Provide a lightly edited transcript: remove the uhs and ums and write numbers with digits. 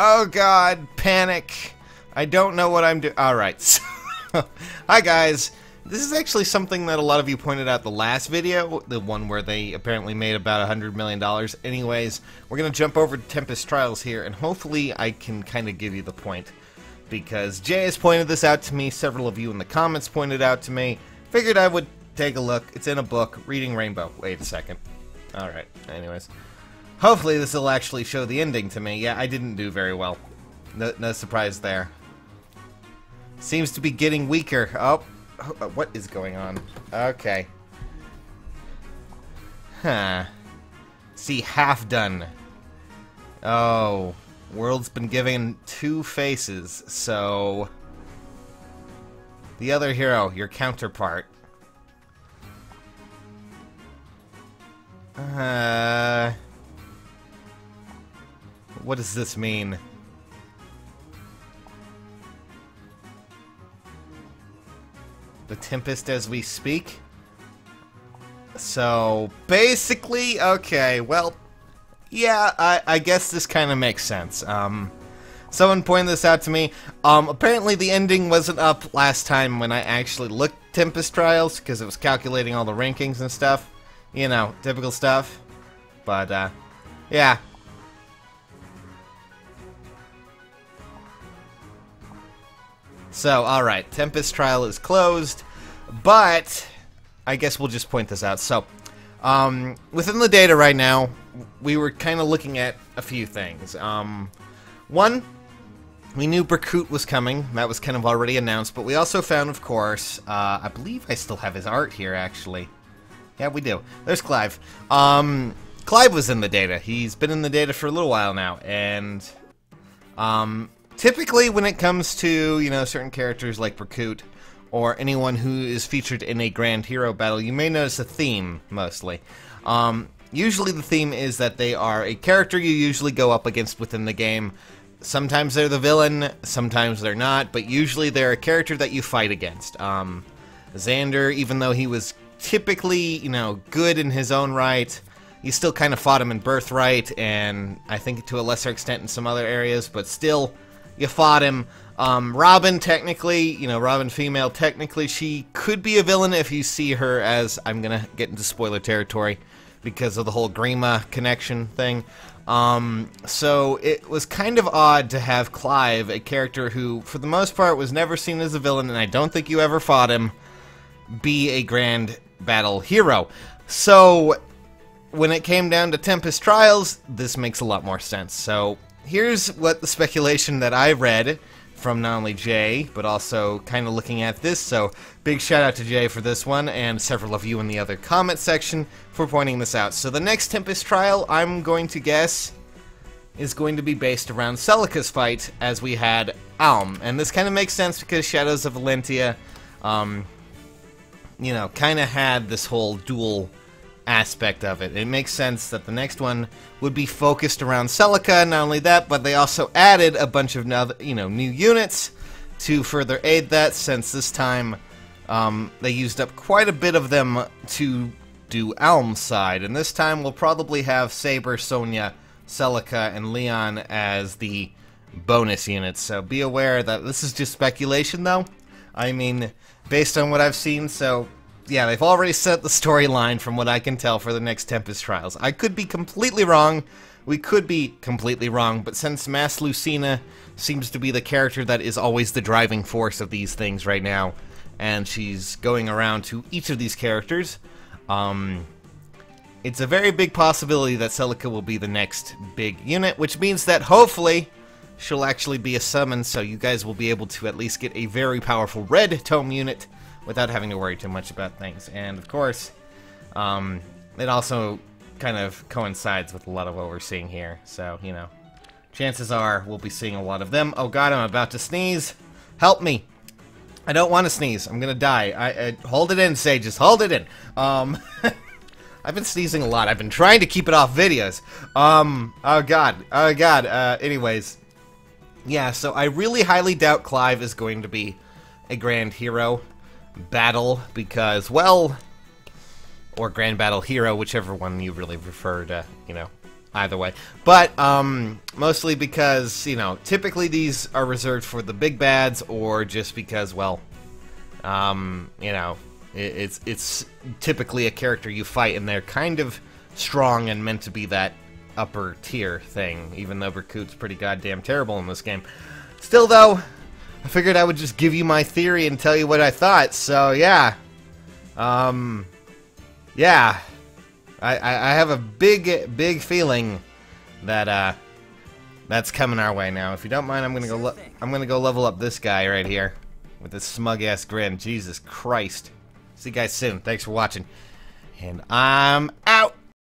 Oh god, panic. I don't know what I'm doing. Alright, so, hi guys. This is actually something that a lot of you pointed out the last video, the one where they apparently made about $100 million. Anyways, we're going to jump over to Tempest Trials here, and hopefully I can kind of give you the point. Because Jay has pointed this out to me, several of you in the comments pointed out to me. Figured I would take a look. It's in a book, Reading Rainbow. Wait a second. Alright, anyways. Hopefully this will actually show the ending to me. Yeah, I didn't do very well. No surprise there. Seems to be getting weaker. Oh. What is going on? Okay. Huh. See, half done. Oh. World's been given 2 faces, so... The other hero, your counterpart. What does this mean? The Tempest as we speak? So, basically, okay, well, yeah, I guess this kind of makes sense. Someone pointed this out to me. Apparently the ending wasn't up last time when I actually looked Tempest Trials, because it was calculating all the rankings and stuff. You know, typical stuff. But, yeah. So, alright, Tempest Trial is closed, but I guess we'll just point this out. So, within the data right now, we were kind of looking at a few things. One, we knew Berkut was coming. That was kind of already announced, but we also found, of course, I believe I still have his art here, actually. Yeah, we do. There's Clive. Clive was in the data. He's been in the data for a little while now, and, typically, when it comes to, you know, certain characters like Berkut, or anyone who is featured in a grand hero battle, you may notice a theme, mostly. Usually the theme is that they are a character you usually go up against within the game. Sometimes they're the villain, sometimes they're not, but usually they're a character that you fight against. Xander, even though he was typically, you know, good in his own right, you still kind of fought him in Birthright, and I think to a lesser extent in some other areas, but still... You fought him. Robin, technically, you know, Robin female, technically, she could be a villain if you see her as, I'm gonna get into spoiler territory, because of the whole Grima connection thing. So it was kind of odd to have Clive, a character who, for the most part, was never seen as a villain, and I don't think you ever fought him, be a grand battle hero. So, when it came down to Tempest Trials, this makes a lot more sense. So... Here's what the speculation that I read from not only Jay, but also kind of looking at this, so big shout out to Jay for this one, and several of you in the other comment section for pointing this out. So the next Tempest Trial, I'm going to guess, is going to be based around Celica's fight, as we had Alm. And this kind of makes sense because Shadows of Valentia, you know, kind of had this whole dual aspect of it. It makes sense that the next one would be focused around Celica. Not only that, but they also added a bunch of new units to further aid that, since this time they used up quite a bit of them to do Alm's side. And this time we'll probably have Saber, Sonya, Celica, and Leon as the bonus units. So be aware that this is just speculation, though. I mean, based on what I've seen, so... Yeah, they've already set the storyline from what I can tell for the next Tempest Trials. I could be completely wrong, we could be completely wrong, but since Mass Lucina seems to be the character that is always the driving force of these things right now, and she's going around to each of these characters, it's a very big possibility that Celica will be the next big unit, which means that hopefully she'll actually be a summon, so you guys will be able to at least get a very powerful red tome unit without having to worry too much about things. And of course, it also kind of coincides with a lot of what we're seeing here. So, you know, chances are we'll be seeing a lot of them. Oh god, I'm about to sneeze. Help me. I don't want to sneeze. I'm gonna die. Hold it in, Sages. Hold it in. I've been sneezing a lot. I've been trying to keep it off videos. Oh god. Oh god. Anyways. Yeah, so I really highly doubt Clive is going to be a grand hero battle because, well, or grand battle hero, whichever one you really prefer to, you know, either way. But, mostly because, you know, typically these are reserved for the big bads, or just because, well, you know, it's typically a character you fight, and they're kind of strong and meant to be that upper tier thing, even though Berkut's pretty goddamn terrible in this game. Still, though, I figured I would just give you my theory and tell you what I thought, so yeah. Yeah. I have a big feeling that, that's coming our way now. If you don't mind, I'm gonna go level up this guy right here with this smug-ass grin. Jesus Christ. See you guys soon. Thanks for watching. And I'm out!